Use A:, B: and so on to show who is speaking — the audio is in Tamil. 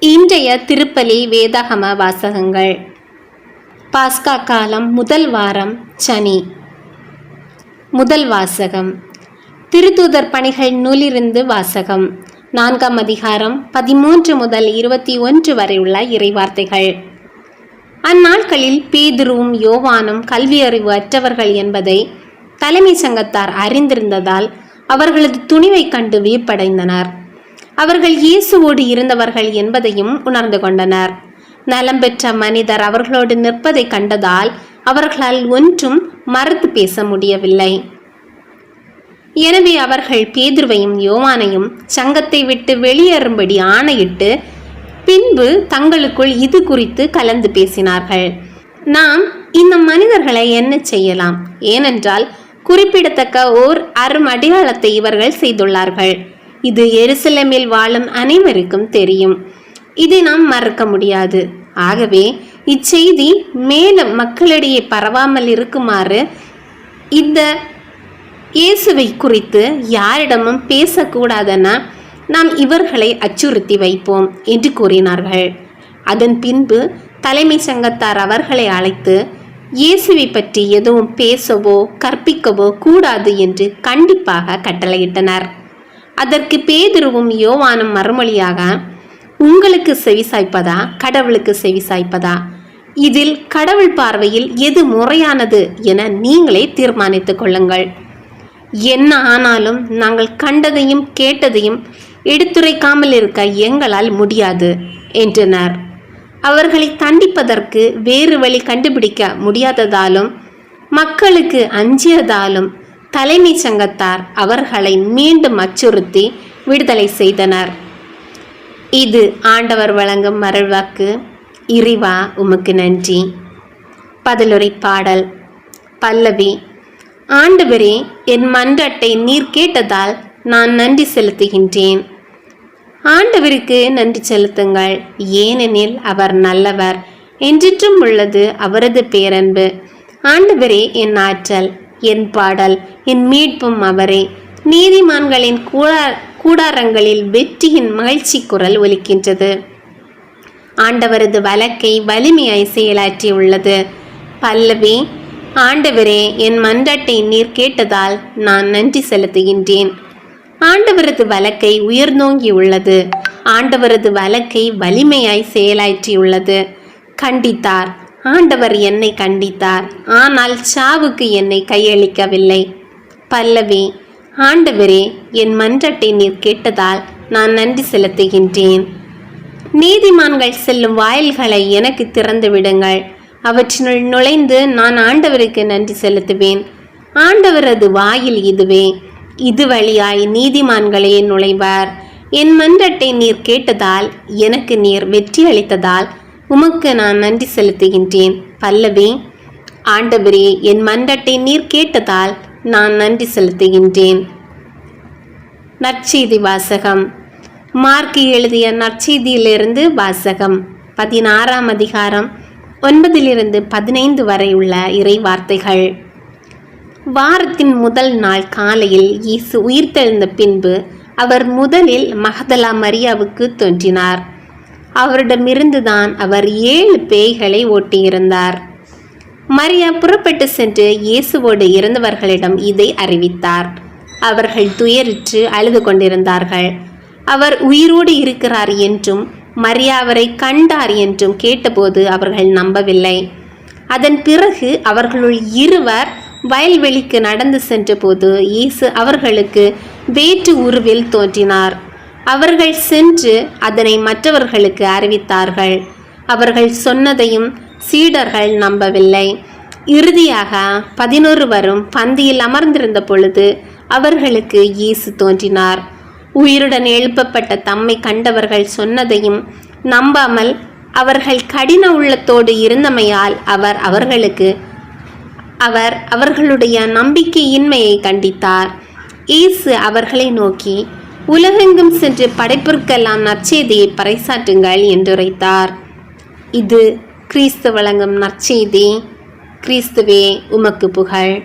A: இன்றைய திருப்பலி வேதாகம வாசகங்கள். பாஸ்கா காலம் முதல் வாரம் சனி. முதல் வாசகம் திருத்தூதர் பணிகள் நூலிருந்து வாசகம். 4ஆம் அதிகாரம் 13 முதல் 21 வரை உள்ள இறைவார்த்தைகள். அந்நாட்களில் பேதுருவும் யோவானும் கல்வியறிவு அற்றவர்கள் என்பதை தலைமை சங்கத்தார் அறிந்திருந்ததால் அவர்களது துணிவை கண்டு வியப்படைந்தனர். அவர்கள் இயேசுவோடு இருந்தவர்கள் என்பதையும் உணர்ந்து கொண்டனர். நலம் பெற்ற மனிதர் அவர்களோடு நிற்பதை கண்டதால் அவர்களால் ஒன்றும் மறுத்து பேச முடியவில்லை. எனவே அவர்கள் பேதுருவையும் யோவானையும் சங்கத்தை விட்டு வெளியேறும்படி ஆணையிட்டு பின்பு தங்களுக்குள் இது குறித்து கலந்து பேசினார்கள். நாம் இந்த மனிதர்களை என்ன செய்யலாம்? ஏனென்றால் குறிப்பிடத்தக்க ஓர் அருமடையாளத்தை இவர்கள் செய்துள்ளார்கள். இது எருசலேமில் வாழும் அனைவருக்கும் தெரியும். இதை நாம் மறக்க முடியாது. ஆகவே இச்செய்தி மேலும் மக்களிடையே பரவாமல் இருக்குமாறு இந்த இயேசுவை குறித்து யாரிடமும் பேசக்கூடாதென நாம் இவர்களை அச்சுறுத்தி வைப்போம் என்று கூறினார்கள். அதன் பின்பு தலைமை சங்கத்தார் அவர்களை அழைத்து இயேசுவை பற்றி எதுவும் பேசவோ கற்பிக்கவோ கூடாது என்று கண்டிப்பாக கட்டளையிட்டனர். அதற்கு பேதுருவும் யோவானும் மறுமொழியாக, உங்களுக்கு செவிசாய்ப்பதா கடவுளுக்கு செவிசாய்ப்பதா? இதில் கடவுள் பார்வையில் எது முறையானது என நீங்களே தீர்மானித்துக் கொள்ளுங்கள். என்ன ஆனாலும் நாங்கள் கண்டதையும் கேட்டதையும் எடுத்துரைக்காமல் இருக்க எங்களால் முடியாது என்றனர். அவர்களை தண்டிப்பதற்கு வேறு வழி கண்டுபிடிக்க முடியாததாலும் மக்களுக்கு அஞ்சியதாலும் தலைமை சங்கத்தார் அவர்களை மீண்டும் அச்சுறுத்தி விடுதலை செய்தனர். இது ஆண்டவர் வழங்கும் மருள்வாக்கு. இறைவா உமக்கு நன்றி. பதிலுரை பாடல். பல்லவி. ஆண்டவரே, என் மன்றாட்டை நீர் கேட்டதால் நான் நன்றி செலுத்துகின்றேன். ஆண்டவருக்கு நன்றி செலுத்துங்கள், ஏனெனில் அவர் நல்லவர், என்றிற்றும் உள்ளது அவரது பேரன்பு. ஆண்டவரே என் ஆற்றல், என் பாடல், என் மீட்பும் அவரே. நீதிமான்களின் கூடாரங்களில் வெற்றியின் மகிழ்ச்சி குரல் ஒலிக்கின்றது. ஆண்டவரது வழக்கை வலிமையாய் செயலாற்றி உள்ளது. பல்லவி. ஆண்டவரே, என் மன்றாட்டை நீர் கேட்டதால் நான் நன்றி செலுத்துகின்றேன். ஆண்டவரது வழக்கை உயர்நோங்கி உள்ளது. ஆண்டவரது வழக்கை வலிமையாய் செயலாற்றியுள்ளது. கண்டித்தார். ஆண்டவர் என்னை கண்டித்தார், ஆனால் சாவுக்கு என்னை கையளிக்கவில்லை. பல்லவி. ஆண்டவரே, என் மன்றாட்டை நீர் கேட்டதால் நான் நன்றி செலுத்துகின்றேன். நீதிமான்கள் செல்லும் வாயில்களை எனக்கு திறந்து விடுங்கள். அவற்றினுள் நுழைந்து நான் ஆண்டவருக்கு நன்றி செலுத்துவேன். ஆண்டவரது வாயில் இதுவே. இது வழியாய் நீதிமான்களே நுழைவார். என் மன்றாட்டை நீர் கேட்டதால் எனக்கு நீர் வெற்றி அளித்ததால் உமக்கு நான் நன்றி செலுத்துகின்றேன். பல்லவி. ஆண்டவரே, என் மன்றாட்டை நீர் கேட்டதால் நான் நன்றி செலுத்துகின்றேன். நற்செய்தி வாசகம். மார்க்கு எழுதிய நற்செய்தியிலிருந்து வாசகம். 16ஆம் அதிகாரம் 9 - 15 வரை உள்ள இறை வார்த்தைகள். வாரத்தின் முதல் நாள் காலையில் இயேசு உயிர்த்தெழுந்த பின்பு அவர் முதலில் மகதலா மரியாவுக்கு தோன்றினார். அவரிடமிருந்துதான் அவர் 7 பேய்களை ஓட்டியிருந்தார். மரியா புறப்பட்டு சென்று இயேசுவோடு இருந்தவர்களிடம் இதை அறிவித்தார். அவர்கள் துயரிற்று அழுது கொண்டிருந்தார்கள். அவர் உயிரோடு இருக்கிறார் என்றும் மரியா அவரை கண்டார் என்றும் கேட்டபோது அவர்கள் நம்பவில்லை. அதன் பிறகு அவர்களுள் 2 வயல்வெளிக்கு நடந்து சென்றபோது இயேசு அவர்களுக்கு வேற்று உருவில் தோன்றினார். அவர்கள் சென்று அதனை மற்றவர்களுக்கு அறிவித்தார்கள். அவர்கள் சொன்னதையும் சீடர்கள் நம்பவில்லை. இறுதியாக 11 பந்தியில் அமர்ந்திருந்த பொழுது அவர்களுக்கு இயேசு தோன்றினார். உயிருடன் எழுப்பப்பட்ட தம்மை கண்டவர்கள் சொன்னதையும் நம்பாமல் அவர்கள் கடின உள்ளத்தோடு இருந்தமையால் அவர் அவர்களுடைய நம்பிக்கையின்மையை கண்டித்தார். இயேசு அவர்களை நோக்கி, உலகெங்கும் சென்று படைப்பிற்கெல்லாம் நற்செய்தியை பறைசாற்றுங்கள் என்றுரைத்தார். இது கிறிஸ்து வழங்கும் நற்செய்தி. கிறிஸ்துவே உமக்கு புகழ்.